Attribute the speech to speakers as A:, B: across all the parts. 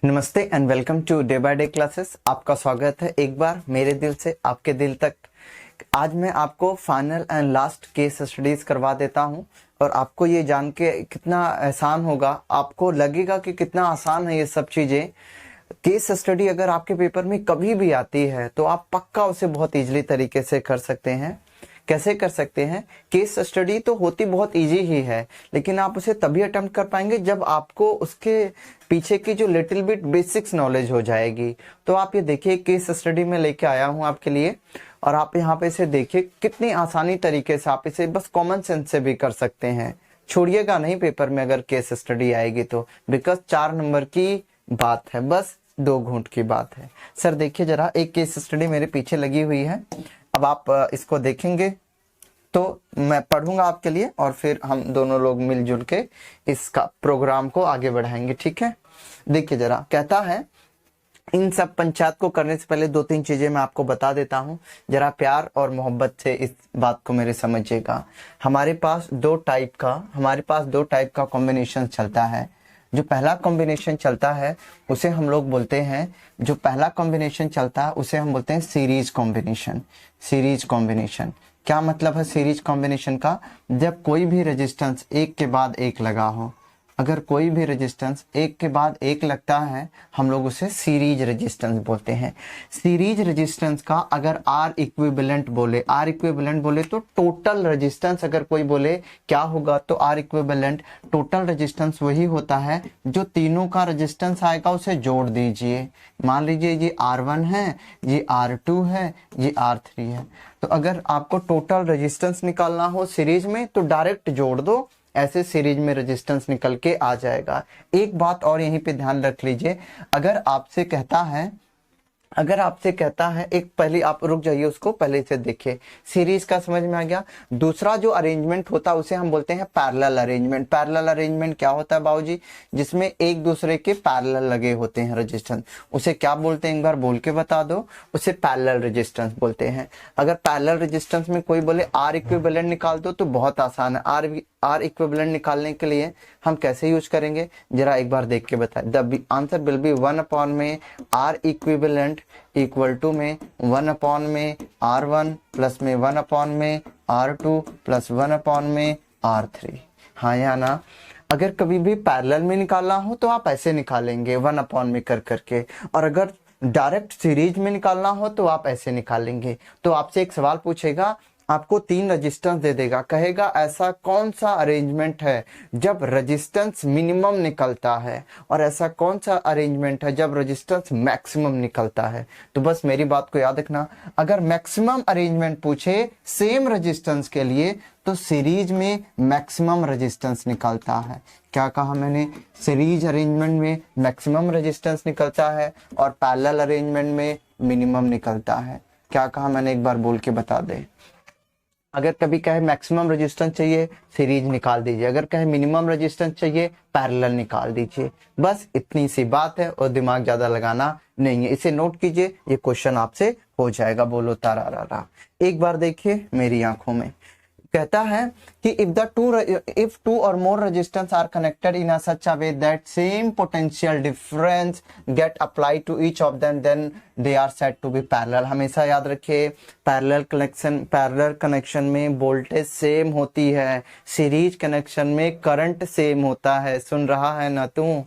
A: नमस्ते and welcome to day by day classes. आपका स्वागत है एक बार मेरे दिल से आपके दिल तक। आज मैं आपको final and last case studies करवा देता हूं और आपको ये जान के कितना आसान होगा, आपको लगेगा कि कितना आसान है ये सब चीज़ें। केस स्टडी अगर आपके पेपर में कभी भी आती है तो आप पक्का उसे बहुत इजीली तरीके से कर सकते हैं। कैसे कर सकते हैं? केस स्टडी तो होती बहुत इजी ही है, लेकिन आप उसे तभी अटेम्प्ट कर पाएंगे जब आपको उसके पीछे की जो लिटिल बिट बेसिक्स नॉलेज हो जाएगी। तो आप ये देखिए, केस स्टडी में लेके आया हूं आपके लिए और आप यहाँ पे इसे देखिए कितनी आसानी तरीके से आप इसे बस कॉमन सेंस से भी कर सकते हैं। छोड़िएगा नहीं पेपर में अगर केस स्टडी आएगी तो, बिकॉज 4 नंबर की बात है, बस 2 घूंट की बात है। सर देखिए जरा, एक केस स्टडी मेरे पीछे लगी हुई है। अब आप इसको देखेंगे तो मैं पढ़ूंगा आपके लिए और फिर हम दोनों लोग मिलजुल के इसका प्रोग्राम को आगे बढ़ाएंगे, ठीक है? देखिए जरा, कहता है इन सब पंचायत को करने से पहले 2-3 चीजें मैं आपको बता देता हूं। जरा प्यार और मोहब्बत से इस बात को मेरे समझिएगा। हमारे पास दो टाइप का कॉम्बिनेशन चलता है। जो पहला कॉम्बिनेशन चलता है उसे हम लोग बोलते हैं, सीरीज कॉम्बिनेशन। क्या मतलब है सीरीज कॉम्बिनेशन का? जब कोई भी रेजिस्टेंस एक के बाद एक लगा हो, अगर कोई भी रेजिस्टेंस एक के बाद एक लगता है हम लोग उसे सीरीज रेजिस्टेंस बोलते हैं। सीरीज रेजिस्टेंस का अगर आर इक्विवेलेंट बोले तो टोटल रेजिस्टेंस अगर कोई बोले क्या होगा, तो आर इक्विवेलेंट टोटल रेजिस्टेंस वही होता है जो तीनों का रेजिस्टेंस आएगा उसे जोड़ दीजिए। मान लीजिए ये R1 है, ये R2 है, ये R3 है। तो अगर आपको टोटल रेजिस्टेंस निकालना हो सीरीज में तो डायरेक्ट जोड़ दो, ऐसे सीरीज में रेजिस्टेंस निकल के आ जाएगा। एक बात और यहीं पे ध्यान रख लीजिए, अगर आपसे कहता है एक, पहले आप रुक जाइए, उसको पहले से देखिए। सीरीज का समझ में आ गया। दूसरा जो अरेंजमेंट होता है उसे हम बोलते हैं पैरेलल अरेंजमेंट। पैरेलल अरेंजमेंट क्या होता है बाबूजी? जिसमें एक दूसरे के पैरेलल लगे होते हैं रेजिस्टेंस, उसे क्या बोलते हैं एक बार बोल के बता दो? उसे पैरेलल रेजिस्टेंस बोलते हैं। अगर पैरेलल रेजिस्टेंस में कोई बोले आर इक्विवेलेंट निकाल दो तो बहुत आसान है। आर इक्विवेलेंट निकालने के लिए हम कैसे यूज करेंगे जरा एक बार देख के बताएं। द आंसर विल बी 1 में आर इक्विवेलेंट इक्वल टू में 1 में R1 प्लस में 1 में R2 प्लस 1 में R3। हाँ या ना? अगर कभी भी पैरेलल में निकालना हो तो आप ऐसे निकालेंगे 1 में कर करके, और अगर डायरेक्ट सीरीज में निकालना हो तो आप ऐसे निकालेंगे। तो आपसे एक सवाल पूछेगा, आपको 3 रेजिस्टेंस दे देगा, कहेगा ऐसा कौन सा अरेंजमेंट है जब रेजिस्टेंस मिनिमम निकलता है और ऐसा कौन सा अरेंजमेंट है जब रेजिस्टेंस मैक्सिमम निकलता है। तो बस मेरी बात को याद रखना, अगर मैक्सिमम अरेंजमेंट पूछे सेम रेजिस्टेंस के लिए तो सीरीज में मैक्सिमम रेजिस्टेंस निकलता है। क्या कहा मैंने? सीरीज अरेंजमेंट में मैक्सिमम रेजिस्टेंस निकलता है और पैरेलल अरेंजमेंट में मिनिमम निकलता है। क्या कहा मैंने एक बार बोल के बता दे। अगर कभी कहे मैक्सिमम रेजिस्टेंस चाहिए सीरीज निकाल दीजिए, अगर कहे मिनिमम रेजिस्टेंस चाहिए पैरेलल निकाल दीजिए। बस इतनी सी बात है और दिमाग ज्यादा लगाना नहीं है। इसे नोट कीजिए, ये क्वेश्चन आपसे हो जाएगा। बोलो तारा। एक बार देखिए मेरी आंखों में, कहता है कि if two or more resistance are connected in a such a way that same potential difference get applied to each of them, then they are said to be parallel। हमेशा याद रखिए, पैरेलल कनेक्शन में voltage same होती है, series connection में current same होता है। सुन रहा है ना तू?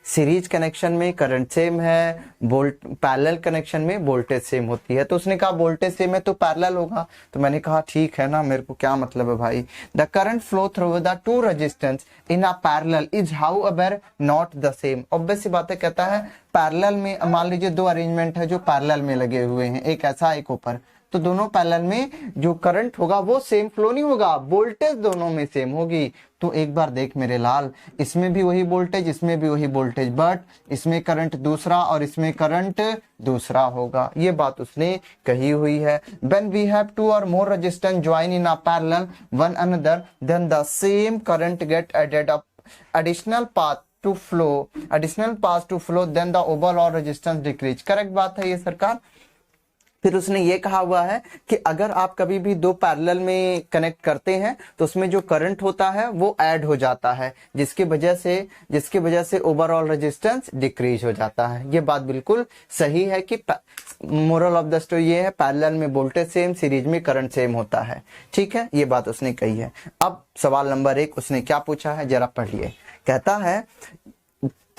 A: सीरीज कनेक्शन में करंट सेम है, पैरेलल कनेक्शन में वोल्टेज सेम होती है। तो उसने कहा वोल्टेज सेम है तो पैरेलल होगा। तो मैंने कहा ठीक है ना, मेरे को क्या मतलब है भाई। The current flow through the two resistance in a parallel is however not the same. Obvious सी बात है, कहता है पैरेलल में मान लीजिए 2 अरेंजमेंट है जो पैरेलल में लगे हुए हैं, एक ऐसा एक ऊपर, तो दोनों पैरेलल में जो करंट होगा वो सेम फ्लो नहीं होगा, वोल्टेज दोनों में सेम होगी। तो एक बार देख मेरे लाल, इसमें भी वही वोल्टेज, इसमें भी वही वोल्टेज, बट इसमें करंट दूसरा और इसमें करंट दूसरा होगा। ये बात उसने कही हुई है। When we have 2 or more resistance join in a parallel one another, then the same current get added up additional path to flow, then the overall resistance decrease। Correct बात है ये सरकार। फिर उसने ये कहा हुआ है कि अगर आप कभी भी दो पैरेलल में कनेक्ट करते हैं तो उसमें जो करंट होता है वो ऐड हो जाता है, जिसकी वजह से ओवरऑल रेजिस्टेंस डिक्रीज हो जाता है। ये बात बिल्कुल सही है कि मोरल ऑफ द स्टोरी ये है, पैरेलल में वोल्टेज सेम, सीरीज में करंट सेम होता है। ठीक है, ये बात उसने कही है। अब सवाल नंबर 1 उसने क्या पूछा है जरा पढ़िए। कहता है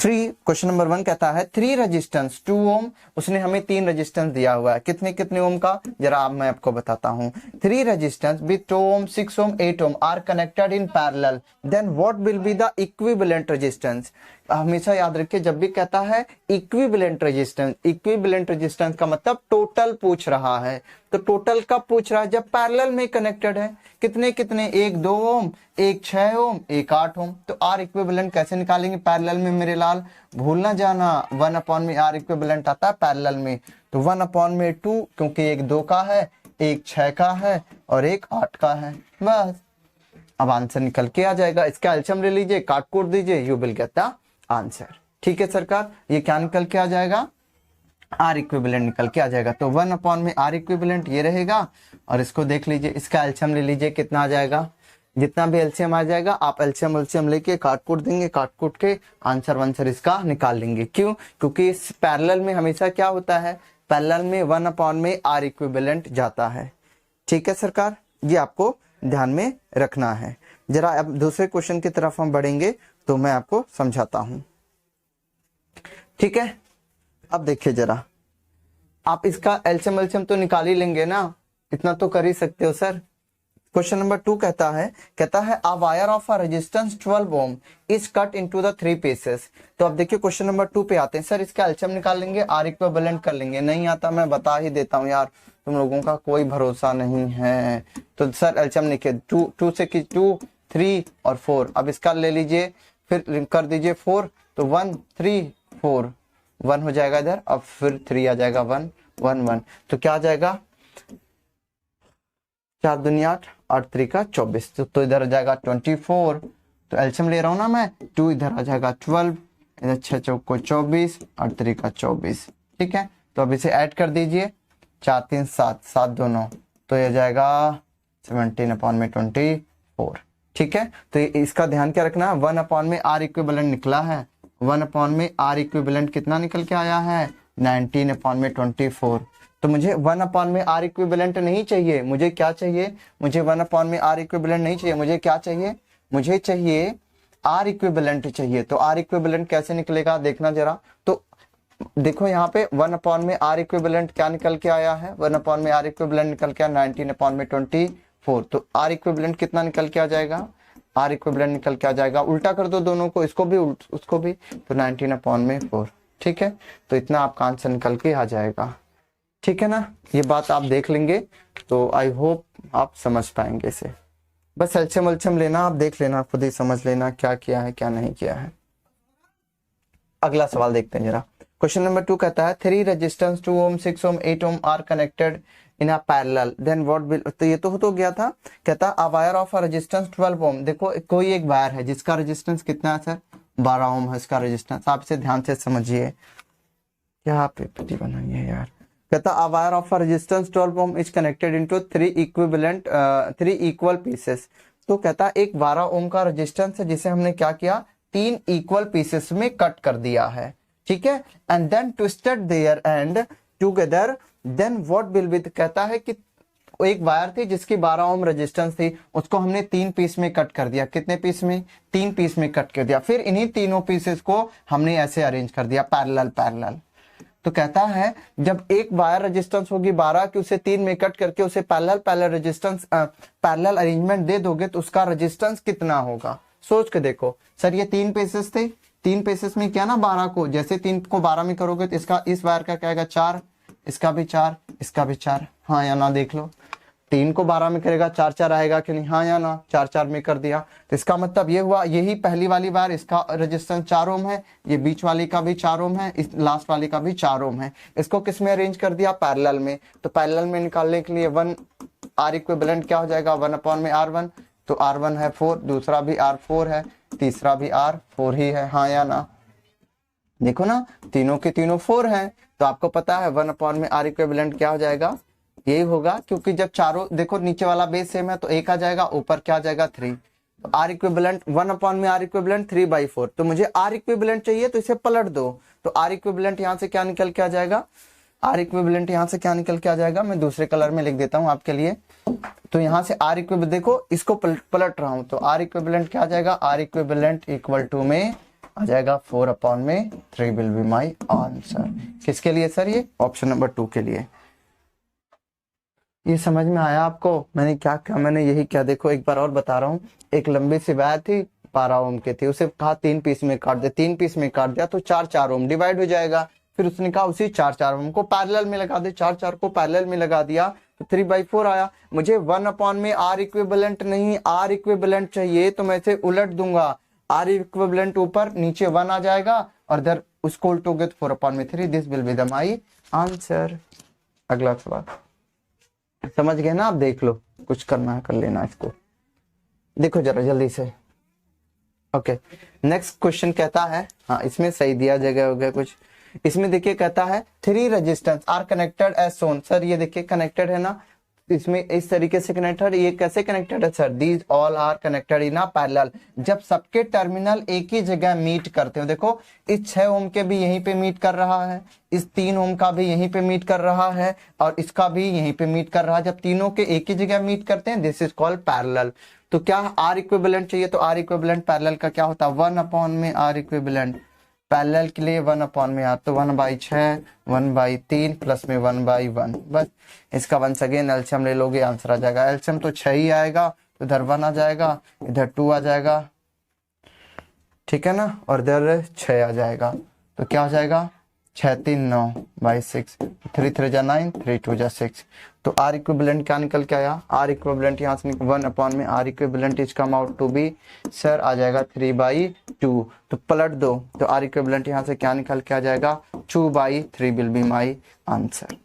A: क्वेश्चन नंबर 1 कहता है 3 रेजिस्टेंस 2 ओम, उसने हमें 3 रेजिस्टेंस दिया हुआ है। कितने कितने ओम का, जरा अब मैं आपको बताता हूं। 3 resistance with 2 ohm 6 ohm 8 ohm are connected in parallel, then what will be the equivalent resistance. हमेशा याद रखिए जब भी कहता है इक्विवेलेंट रेजिस्टेंस का मतलब टोटल पूछ रहा है। तो टोटल कब पूछ रहा है, जब पैरेलल में कनेक्टेड है। कितने कितने, एक 2 ओम, एक 6 ओम, एक 8 ओम। तो आर इक्विवेलेंट कैसे निकालेंगे पैरेलल में मेरे लाल, भूल ना जाना 1 में आर इक्विवेलेंट आता है पैरेलल में। तो 1/2, क्योंकि एक 2 का है, एक 6 का है और एक 8 का है। बस अब आंसर निकल के आ जाएगा। इसका एलसीएम ले लीजिए, काट कोट दीजिए, you will get the answer. ठीक है सरकार, ये क्या निकल के आ जाएगा, आर इक्विवेलेंट निकल के आ जाएगा। तो 1 में आर इक्विवेलेंट ये रहेगा और इसको देख लीजिए, इसका एलसीएम ले लीजिए, कितना आ जाएगा। जितना भी एलसीएम आ जाएगा आप एलसीएम लेके काट कूट देंगे, काट कूट के आंसर इसका निकाल लेंगे। क्यों, क्योंकि इस पैरेलल में हमेशा क्या होता है, पैरेलल में 1 में आर इक्विवेलेंट जाता है। ठीक है सरकार, ये आपको ध्यान में रखना है। जरा अब दूसरे क्वेश्चन की तरफ हम बढ़ेंगे तो मैं आपको समझाता हूं। ठीक है, अब देखिए जरा, आप इसका एलसीएम तो निकाल ही लेंगे ना, इतना तो कर ही सकते हो सर। क्वेश्चन नंबर 2 कहता है a wire of a resistance 12 ohm is cut into the 3 pieces. तो अब देखिए क्वेश्चन नंबर 2 पे आते हैं। सर इसका एलसीएम निकाल लेंगे, आर इक्विवेलेंट कर लेंगे। नहीं आता, मैं बता ही देता हूँ यार, तुम लोगों का कोई भरोसा नहीं है। तो सर एलसीएम लिखे 2 से 2, 3 और 4। अब इसका ले लीजिए, फिर कर दीजिए 4, तो 1 3 4 1 हो जाएगा इधर, अब फिर 3 आ जाएगा, 1 1 1। तो क्या आ जाएगा, 4 दुनिया 8, 8 3 का 24। तो इधर आ जाएगा 24। तो एलसीएम ले रहा हूं ना मैं, 2 इधर आ जाएगा 12, इधर 6 चौक को 24, 8 3 का 24। ठीक है, तो अब इसे ऐड कर दीजिए, 4 3 7, 7 2 9, तो ये जाएगा 17/24। ठीक है, तो इसका ध्यान क्या रखना, 1 में आर इक्विवेलेंट निकला है। 1 में आर इक्विवेलेंट कितना निकल के आया है, 19/24। तो मुझे 1 में आर इक्विवेलेंट नहीं चाहिए, मुझे क्या चाहिए, मुझे 1 में आर इक्विवेलेंट नहीं चाहिए, मुझे क्या चाहिए, मुझे चाहिए आर इक्विवेलेंट चाहिए। तो आर इक्विवेलेंट कैसे निकलेगा देखना जरा। तो देखो यहाँ पे 1 में आर इक्विवेलेंट क्या निकल के आया है, 1 में आर इक्विवेलेंट निकल के 19/24। तो आर इक्विवेलेंट कितना निकल के आ जाएगा, आर इक्विवेलेंट निकल के आ जाएगा, उल्टा कर दो दोनों को, इसको भी उसको भी, तो 19/4। ठीक है, तो इतना आपका आंसर निकल के आ जाएगा। ठीक है ना, ये बात आप देख लेंगे तो आई होप आप समझ पाएंगे इसे। बस एलसीएम लेना, आप देख लेना, खुद ही समझ लेना क्या किया है क्या नहीं किया है। अगला सवाल देखते हैं जरा। क्वेश्चन नंबर 2 कहता है 3 resistance 2 ohm 6 ohm 8 ohm are connected in a parallel, then what will. तो ये तो गया था। कहता a wire of a resistance 12 ohm. देखो कोई एक वायर है जिसका रेजिस्टेंस कितना है सर, 12 ओम है इसका रेजिस्टेंस। आप इसे ध्यान से समझिए, क्या पेपटी बनाई है यार। कहता a wire of a resistance 12 ohm is connected into 3 equal pieces. तो कहता एक 12 ओम का रेजिस्टेंस है जिसे हमने क्या किया, 3 इक्वल पीसेस में कट कर दिया है। ठीक है, and then twisted their end together, then what will be. कहता है कि एक वायर थी जिसकी 12 ओम रेजिस्टेंस थी, उसको हमने 3 पीस में कट कर दिया। कितने पीस में, 3 पीस में कट कर दिया। फिर इन्हीं तीनों पीसेस को हमने ऐसे अरेंज कर दिया पैरेलल। तो कहता है जब एक वायर रेजिस्टेंस होगी 12 की, उसे 3 में कट करके उसे पैरेलल अरेंजमेंट दे दोगे तो उसका रेजिस्टेंस कितना होगा। सोच के देखो सर, ये 3 पीसेस थे, 3 पीसेस में क्या ना 12 को, जैसे 3 को 12 में करोगे तो इसका, इस वायर का क्या आएगा 4, इसका भी 4, इसका भी 4। हाँ या ना देख लो, 3 को 12 में करेगा 4 4 आएगा कि नहीं, हाँ या ना, 4 4 में कर दिया। तो इसका मतलब ये हुआ, यही पहली वाली वायर इसका रेजिस्टेंस 4 ओम है, ये बीच वाली का भी 4 ओम है, इस लास्ट वाली का भी 4 ओम है। इसको किस में अरेंज कर दिया, पैरेलल में। तो पैरेलल में निकालने के लिए 1 आर इक्विवेलेंट क्या हो जाएगा, 1 में R1। तो R1 है 4, दूसरा भी R4 है, तीसरा भी R4 ही है, हाँ या ना। देखो ना, तीनों के तीनों 4 हैं, तो आपको पता है 1 अपॉन में आर इक्विवेलेंट क्या हो जाएगा, यही होगा, क्योंकि जब चारों देखो नीचे वाला बेस सेम है तो 1 आ जाएगा, ऊपर क्या आ जाएगा 3। तो आर इक्विवेलेंट 1 अपॉन में आर इक्विवेलेंट 3/4। तो मुझे आर इक्विवेलेंट चाहिए तो इसे पलट दो, तो आर इक्विवेलेंट यहाँ से क्या निकल के आ जाएगा, आर इक्विवेलेंट यहाँ से क्या निकल के आ जाएगा, मैं दूसरे कलर में लिख देता हूँ आपके लिए। तो यहाँ से आर इक्विवेलेंट, देखो इसको पलट रहा हूँ, तो आर इक्विवेलेंट क्या आ जाएगा, आर इक्विवेलेंट इक्वल टू में आ जाएगा 4 अपॉन में 3 विल बी माई आंसर। किसके लिए सर, ये ऑप्शन नंबर 2 के लिए। ये समझ में आया आपको, मैंने क्या कहा, मैंने यही क्या, देखो एक बार और बता रहा हूँ। एक लंबी सी वायर थी 12 ओम की थी, उसे कहा 3 पीस में काट दे, 3 पीस में काट दिया तो 4 ओम डिवाइड हो जाएगा। फिर उसने कहा उसी 4 ओम को पैरेलल में लगा दे, 4 को पैरेलल में लगा दिया तो 3/4 आया। मुझे 1 अपॉन में आर इक्विवेलेंट नहीं, आर इक्विवेलेंट चाहिए, तो मैं इसे उलट दूंगा, आर इक्विवेलेंट ऊपर, नीचे 1 आ जाएगा और इधर उसको उल्टोगे तो 4 अपॉन में 3, this will be the my answer. अगला सवाल समझ गए ना आप, देख लो, कुछ करना है कर लेना इसको, देखो जरा जल्दी से। ओके, नेक्स्ट क्वेश्चन कहता है, हाँ इसमें सही दिया जगह हो गया कुछ, इसमें देखिए कहता है 3 रेजिस्टेंस आर कनेक्टेड एज सोन। सर ये देखिए कनेक्टेड है ना, इसमें इस तरीके से कनेक्टेड, ये कैसे कनेक्टेड है sir, these all are connected in a parallel. जब सबके टर्मिनल एक ही जगह मीट करते हो, देखो इस 6 ओम के भी यहीं पे मीट कर रहा है, इस 3 ओम का भी यहीं पे मीट कर रहा है, और इसका भी यहीं पे मीट कर रहा है। जब तीनों के एक ही जगह मीट करते हैं, दिस इज कॉल्ड पैरेलल। तो क्या आर इक्विवेलेंट चाहिए, तो आर इक्विवेलेंट पैरेलल का क्या होता है, 1 अपॉन में आर इक्विवेलेंट, पैरेलल के लिए 1 अपॉन में आर, तो 1/6, 1/3 प्लस में 1/1। बस इसका वंस अगेन एलसीएम ले लोगे, आंसर आ जाएगा। एलसीएम तो 6 ही आएगा, तो इधर 1 आ जाएगा, इधर 2 आ जाएगा, ठीक है ना, और इधर 6 आ जाएगा, तो क्या हो जाएगा, 6 3 9/6, 3 3 जा 9, 3 2 जा 6। तो आर इक्विवेलेंट क्या निकल के आया, आर इक्विवेलेंट यहाँ से 1 अपॉन में R equivalent is come out to be, sir आ जाएगा 3/2। तो पलट दो, तो आर इक्विवेलेंट यहाँ से क्या निकल के आ जाएगा, 2/3 विल बी माई आंसर।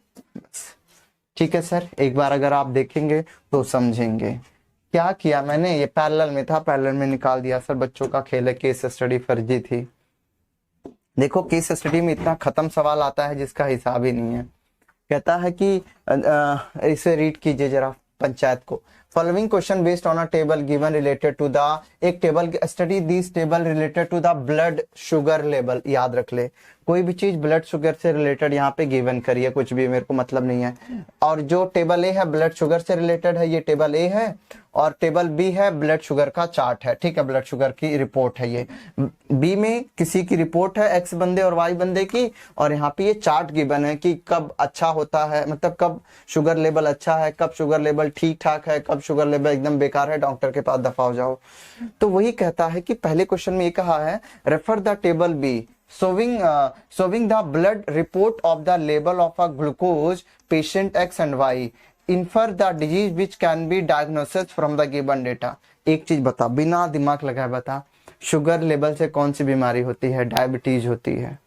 A: ठीक है सर, एक बार अगर आप देखेंगे तो समझेंगे। क्या किया मैंने, ये पैरेलल में था, पैरेलल में निकाल दिया सर, बच्चों का खेल है, केस स्टडी फर्जी थी। देखो केस स्टडी में इतना खत्म सवाल आता है जिसका हिसाब ही नहीं है। कहता है कि इसे रीड कीजिए जरा पंचायत को। Following question based on a table given related to the, एक table study this table related to the blood sugar level. याद रख ले, कोई भी चीज ब्लड शुगर से रिलेटेड यहाँ पे गिवन करिए, कुछ भी मेरे को मतलब नहीं है। और जो टेबल ए है ब्लड शुगर से रिलेटेड है, ये टेबल ए है, और टेबल बी है ब्लड शुगर का चार्ट है, ठीक है, ब्लड शुगर की रिपोर्ट है। ये बी में किसी की रिपोर्ट है एक्स बंदे और वाई बंदे की, और यहाँ पे ये चार्ट गिवन है कि कब अच्छा होता है, मतलब कब शुगर लेवल अच्छा है, कब शुगर लेवल ठीक ठाक है, कब शुगर लेवल एकदम बेकार है, डॉक्टर के पास दफा हो जाओ। तो वही कहता है कि पहले क्वेश्चन में ये कहा है, refer the table B showing the blood report of the level of a glucose patient X and Y, infer the disease which can be diagnosed from the given data। एक चीज बता, बिना दिमाग लगाए बता, शुगर लेवल से कौन सी बीमारी होती है, डायबिटीज होती है।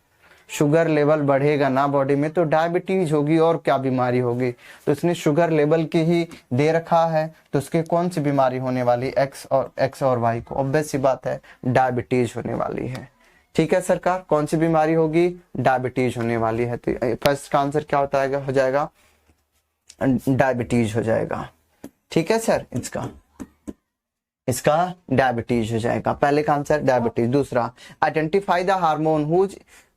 A: शुगर लेवल बढ़ेगा ना बॉडी में तो डायबिटीज होगी, और क्या बीमारी होगी। तो इसने शुगर लेवल की ही दे रखा है, तो उसके कौन सी बीमारी होने वाली, एक्स और वाई को, ऑब्वियस सी बात है डायबिटीज होने वाली है। ठीक है सरकार, कौन सी बीमारी होगी, डायबिटीज होने वाली है। तो फर्स्ट का आंसर क्या होता है, हो जाएगा डायबिटीज हो जाएगा। ठीक है सर, इसका डायबिटीज हो जाएगा, पहले का आंसर डायबिटीज। दूसरा, identify the hormone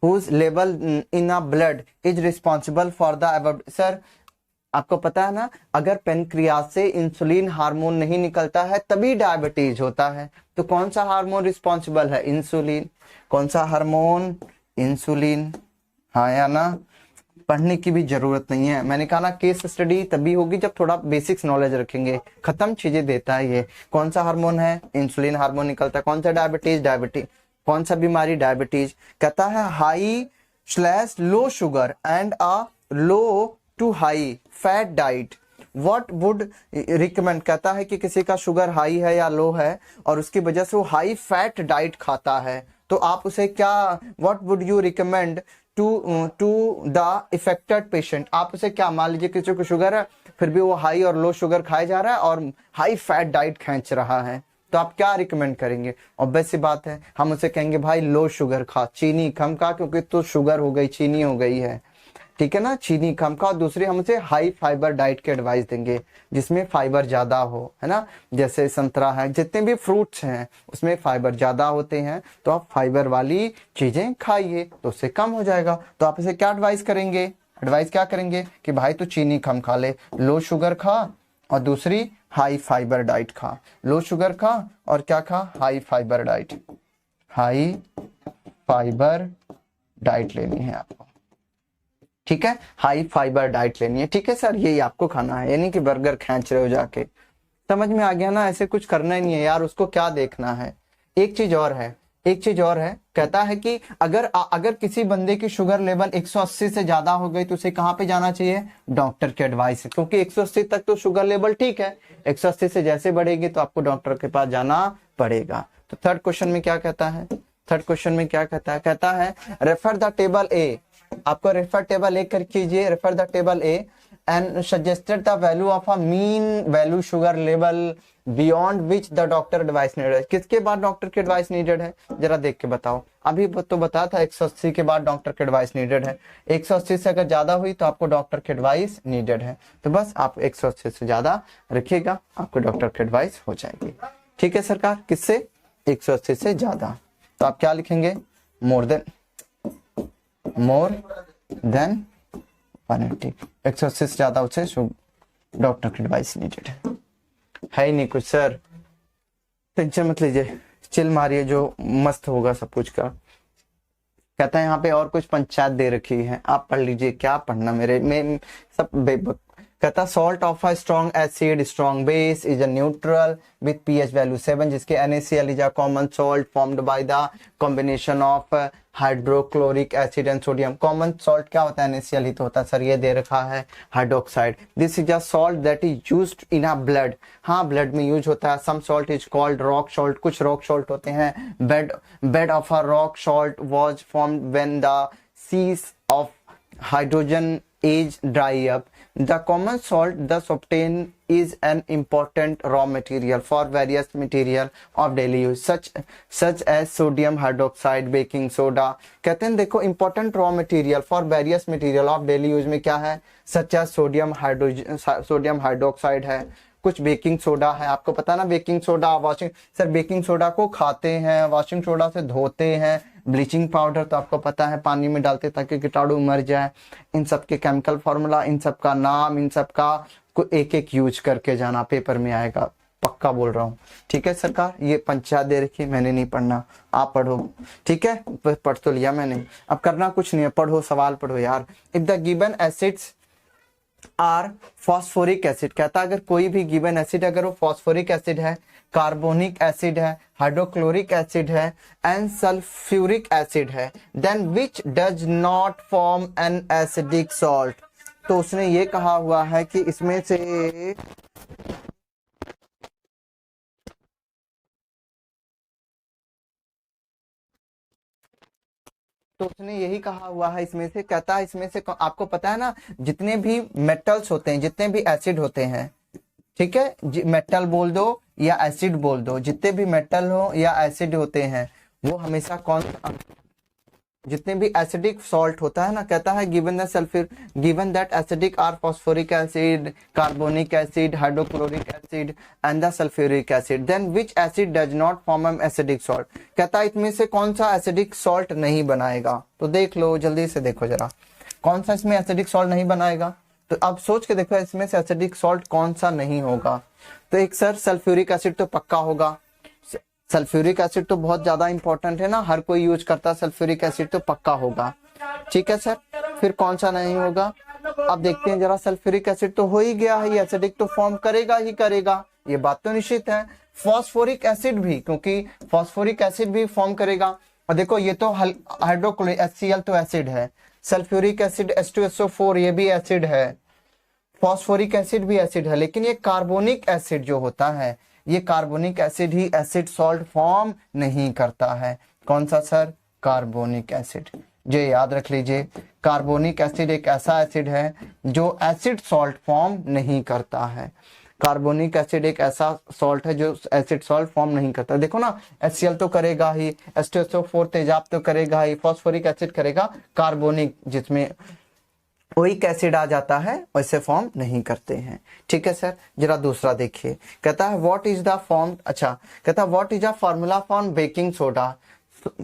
A: whose level in a blood is responsible for the above. Sir आपको पता है ना, अगर पेनक्रियास से इंसुलिन हार्मोन नहीं निकलता है तभी डायबिटीज होता है। तो कौन सा हार्मोन रिस्पॉन्सिबल है, इंसुलिन। कौन सा हार्मोन, इंसुलिन, हाँ या ना, पढ़ने की भी जरूरत नहीं है। मैंने कहा ना केस स्टडी तभी होगी जब थोड़ा बेसिक्स नॉलेज रखेंगे, खत्म चीजें देता है ये। कौन सा हार्मोन है, इंसुलिन हार्मोन निकलता है। कौन सा, डायबिटीज। कौन सा बीमारी, डायबिटीज। कहता है high low sugar and a low to high fat diet what would recommend. कहता है कि किसी का शुगर हाई है या लो है और उसकी वजह से वो हाई फैट डाइट खाता है, तो आप उसे क्या, what would you recommend to the affected patient. आप उसे क्या, मान लीजिए किसी को शुगर है फिर भी वो हाई और लो शुगर खाए जा रहा है और हाई फैट डाइट खींच रहा है, तो आप क्या रिकमेंड करेंगे? ऑब्वियस सी बात है, हम उसे कहेंगे भाई लो शुगर खा, चीनी कम खा, क्योंकि तो शुगर हो गई, चीनी हो गई है, ठीक है ना, चीनी कम खाओ। दूसरी हम उसे हाई फाइबर डाइट की एडवाइस देंगे जिसमें फाइबर ज्यादा हो, है ना, जैसे संतरा है, जितने भी फ्रूट्स हैं उसमें फाइबर ज्यादा होते हैं, तो आप फाइबर वाली चीजें खाइए तो उससे कम हो जाएगा। तो आप इसे क्या एडवाइस करेंगे? एडवाइस क्या करेंगे कि भाई तू चीनी कम खा ले, लो शुगर खा, और दूसरी हाई फाइबर डाइट खा। लो शुगर खा और क्या खा? High fibre diet, high fibre diet लेनी है आपको, ठीक है, हाई फाइबर डाइट लेनी है, ठीक है सर, यही आपको खाना है, यानी कि बर्गर खींच रहे हो जाके। समझ में आ गया ना? ऐसे कुछ करना ही नहीं है यार, उसको क्या देखना है। एक चीज और है, एक चीज और है, कहता है कि अगर किसी बंदे की शुगर लेवल 180 से ज्यादा हो गई तो उसे कहाँ पे जाना चाहिए? डॉक्टर के एडवाइस, क्योंकि 180 तक तो शुगर लेवल ठीक है, 180 से जैसे बढ़ेगी तो आपको डॉक्टर के पास जाना पड़ेगा। तो थर्ड क्वेश्चन में क्या कहता है? थर्ड क्वेश्चन में क्या कहता है? कहता है रेफर द टेबल ए, आपको रेफर टेबल ए कर कीजिए, refer the table A and suggested the value of a mean value sugar level beyond which the doctor advice needed. किसके बाद डॉक्टर की एडवाइस नीडेड है? जरा देख के बताओ। अभी तो बता था 180 के बाद डॉक्टर की एडवाइस नीडेड है, 180 से अगर ज्यादा हुई तो आपको डॉक्टर की एडवाइस नीडेड है। तो बस आप 180 से ज्यादा रखिएगा, आपको डॉक्टर की एडवाइस हो जाएगी, ठीक है सरकार। किससे? 180 से ज्यादा। तो आप क्या लिखेंगे? मोर देन 180, 180 से ज्यादा उसे डॉक्टर की एडवाइस नीडेड है ही नहीं कुछ सर, टेंशन मत लीजिए, चिल मारिए, जो मस्त होगा सब कुछ का। कहता है यहाँ पे और कुछ पंचायत दे रखी है, आप पढ़ लीजिए, क्या पढ़ना मेरे में सब बेबक। कहता salt of a strong acid strong base is a neutral with pH value 7, जिसके NaCl is a common salt formed by the combination of hydrochloric acid and sodium. Common salt क्या होता है? NaCl ही तो होता है सर, ये दे रखा है hydroxide. This is a salt that is used in a blood, हाँ ब्लड में यूज होता है। Some salt is called rock salt, कुछ रॉक सॉल्ट होते हैं। Bed of a rock salt was formed when the seas of hydrogen age dry up. The common salt thus obtained is an important raw material for various material of daily use such as sodium hydroxide, baking soda। कहते हैं देखो important raw material for various material of daily use में क्या है? such as sodium hydroxide है, कुछ baking soda है, आपको पता ना baking soda, washing sir baking soda को खाते हैं, वॉशिंग सोडा से धोते हैं, ब्लीचिंग पाउडर तो आपको पता है पानी में डालते ताकि कीटाणु मर जाए। इन सब के केमिकल फॉर्मूला, इन सब का नाम, इन सब का को एक एक यूज करके जाना, पेपर में आएगा, पक्का बोल रहा हूँ, ठीक है सरकार। ये पंचायत दे रखी, मैंने नहीं पढ़ना, आप पढ़ो, ठीक है, पढ़ तो लिया मैंने, अब करना कुछ नहीं है, पढ़ो, सवाल पढ़ो यार। If the given acids are phosphoric acid, कहता अगर कोई भी गिवन एसिड अगर वो फॉस्फोरिक एसिड है, कार्बोनिक एसिड है, हाइड्रोक्लोरिक एसिड है एंड सल्फ्यूरिक एसिड है, then which does not form an acidic salt. तो उसने ये कहा हुआ है कि इसमें से तो उसने यही कहा हुआ है इसमें से, कहता है इसमें से, आपको पता है ना जितने भी मेटल्स होते हैं, जितने भी एसिड होते हैं, ठीक है, मेटल बोल दो या एसिड बोल दो, जितने भी मेटल हो या एसिड होते हैं वो हमेशा जितने भी एसिडिक सॉल्ट होता है ना, कहता है given that acidic are phosphoric acid, carbonic acid, hydrochloric acid and the sulphuric acid, then which acid does not form an acidic salt. कहता है इसमें से कौन सा एसिडिक सॉल्ट नहीं बनाएगा। तो देख लो, जल्दी से देखो जरा, कौन सा इसमें एसिडिक सॉल्ट नहीं बनाएगा। तो अब सोच के देखो इसमें से एसिडिक सॉल्ट कौन सा नहीं होगा। तो एक सर सल्फ्यूरिक एसिड तो पक्का होगा, सल्फ्यूरिक एसिड तो बहुत ज्यादा इंपॉर्टेंट है ना, हर कोई यूज करता है, सल्फ्यूरिक एसिड तो पक्का होगा, ठीक है सर। फिर कौन सा नहीं होगा, अब देखते हैं जरा, सल्फ्यूरिक एसिड तो हो ही गया है, ये एसिडिक तो फॉर्म करेगा ही करेगा, ये बात तो निश्चित है। फॉस्फोरिक एसिड भी, क्योंकि फॉस्फोरिक एसिड भी फॉर्म करेगा। और देखो ये तो हाइड्रोक्लोरिक HCl तो एसिड है, सल्फ्यूरिक एसिड H2SO4 ये भी एसिड है, फॉस्फोरिक एसिड भी एसिड है, लेकिन ये कार्बोनिक एसिड जो होता है, ये कार्बोनिक एसिड ही एसिड सॉल्ट फॉर्म नहीं करता है। कौन सा सर? Carbonic acid. जो याद रख लीजिए, कार्बोनिक एसिड एक ऐसा एसिड है जो एसिड सॉल्ट फॉर्म नहीं करता है। कार्बोनिक एसिड एक ऐसा सॉल्ट है जो एसिड सॉल्ट फॉर्म नहीं करता। देखो ना, HCl तो करेगा ही, H2SO4 तेजाब तो करेगा ही, फॉस्फोरिक एसिड करेगा, कार्बोनिक जिसमें ओइक एसिड आ जाता है वैसे फॉर्म नहीं करते हैं। ठीक है सर, जरा दूसरा देखिए, कहता है व्हाट इज द फॉर्म, अच्छा कहता है what is the formula for baking soda.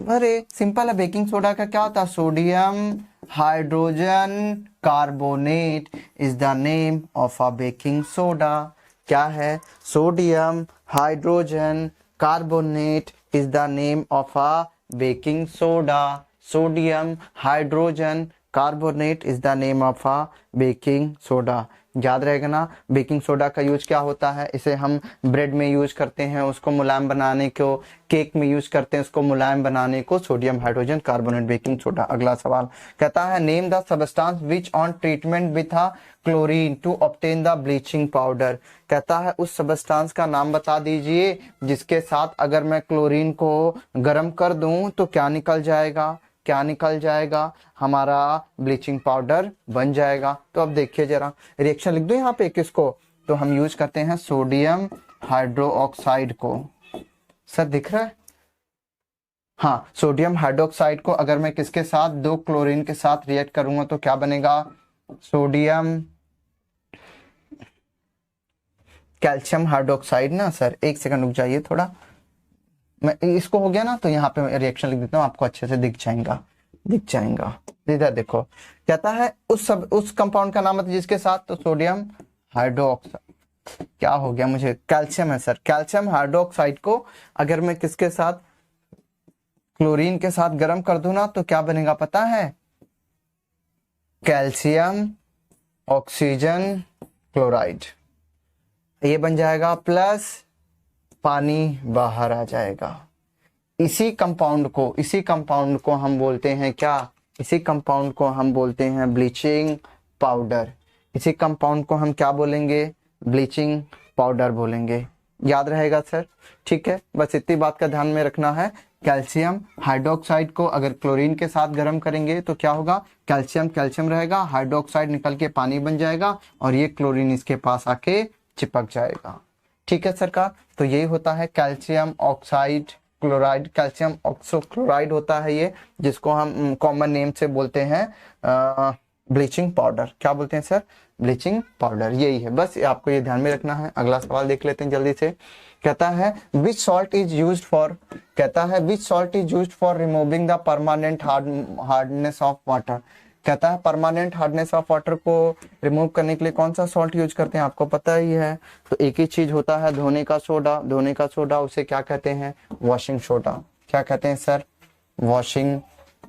A: अरे सिंपल है, बेकिंग सोडा का क्या होता है, sodium hydrogen carbonate is the name of a baking soda. क्या है, sodium hydrogen carbonate is the name of a baking soda. Sodium hydrogen carbonate is the name of a baking soda. याद रहेगा ना, baking soda का use क्या होता है, इसे हम ब्रेड में यूज करते हैं उसको मुलायम बनाने को, केक में यूज करते हैं उसको मुलायम बनाने को, sodium hydrogen carbonate baking soda. अगला सवाल कहता है name the substance which on treatment with chlorine to obtain the bleaching powder. कहता है उस सबस्टांस का नाम बता दीजिए जिसके साथ अगर मैं क्लोरीन को गर्म कर दूं तो क्या निकल जाएगा, क्या निकल जाएगा, हमारा ब्लीचिंग पाउडर बन जाएगा। तो अब देखिए जरा, रिएक्शन लिख दो यहाँ पे किसको, तो हम यूज करते हैं सोडियम हाइड्रोक्साइड को। सर दिख रहा है, हाँ, सोडियम हाइड्रोक्साइड को अगर मैं किसके साथ, 2 क्लोरीन के साथ रिएक्ट करूंगा तो क्या बनेगा, सोडियम कैल्शियम हाइड्रोक्साइड ना। सर एक सेकंड रुक जाइए थोड़ा, मैं इसको हो गया ना तो यहाँ पे रिएक्शन लिख देता हूँ, आपको अच्छे से दिख जाएगा। इधर देखो, कहता है उस कंपाउंड का नाम है जिसके साथ, तो सोडियम हाइड्रोक्साइड, क्या हो गया मुझे, कैल्शियम है सर, कैल्शियम हाइड्रोक्साइड को अगर मैं किसके साथ, क्लोरीन के साथ गर्म कर दूं ना तो क्या बनेगा पता है, कैल्शियम ऑक्सीजन क्लोराइड, ये बन जाएगा, प्लस पानी बाहर आ जाएगा। इसी कंपाउंड को हम बोलते हैं क्या, इसी कंपाउंड को हम बोलते हैं ब्लीचिंग पाउडर। इसी कंपाउंड को हम क्या बोलेंगे, ब्लीचिंग पाउडर बोलेंगे। याद रहेगा सर, ठीक है, बस इतनी बात का ध्यान में रखना है। कैल्शियम हाइड्रोक्साइड को अगर क्लोरीन के साथ गर्म करेंगे तो क्या होगा, कैल्शियम रहेगा, हाइड्रोक्साइड निकल के पानी बन जाएगा और ये क्लोरीन इसके पास आके चिपक जाएगा। ठीक है सरकार, तो यही होता है calcium oxide chloride, calcium oxo chloride होता है ये, जिसको हम कॉमन नेम से बोलते हैं ब्लीचिंग पाउडर। क्या बोलते हैं सर, ब्लीचिंग पाउडर, यही है, बस आपको ये ध्यान में रखना है। अगला सवाल देख लेते हैं जल्दी से, कहता है which salt is used for, कहता है which salt is used for removing the permanent hardness of water. कहता है परमानेंट हार्डनेस ऑफ वाटर को रिमूव करने के लिए कौन सा सॉल्ट यूज करते हैं, आपको पता ही है, तो एक ही चीज होता है, धोने का सोडा, उसे क्या कहते हैं, वॉशिंग सोडा। क्या कहते हैं sir, washing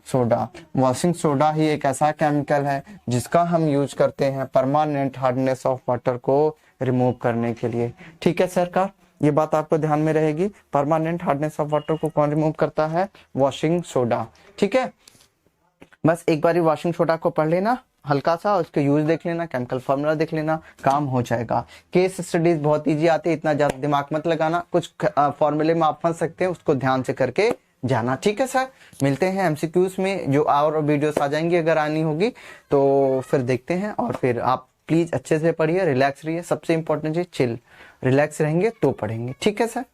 A: soda. Washing soda ही एक ऐसा केमिकल है जिसका हम यूज करते हैं परमानेंट हार्डनेस ऑफ वाटर को रिमूव करने के लिए। ठीक है सरकार, ये बात आपको ध्यान में रहेगी, परमानेंट हार्डनेस ऑफ वाटर को कौन रिमूव करता है, वॉशिंग सोडा। ठीक है, बस एक बार वॉशिंग सोडा को पढ़ लेना हल्का सा, उसके यूज देख लेना, केमिकल फॉर्मूला देख लेना, काम हो जाएगा। केस स्टडीज बहुत इजी आती है, इतना ज्यादा दिमाग मत लगाना, कुछ फॉर्मूले में आप फंस सकते हैं, उसको ध्यान से करके जाना। ठीक है सर, मिलते हैं एमसीक्यूज में, जो और वीडियोस आ जाएंगी अगर आनी होगी तो फिर देखते हैं। और फिर आप प्लीज अच्छे से पढ़िए, रिलैक्स रहिए, सबसे इंपॉर्टेंट चीज चिल, रिलैक्स रहेंगे तो पढ़ेंगे। ठीक है सर।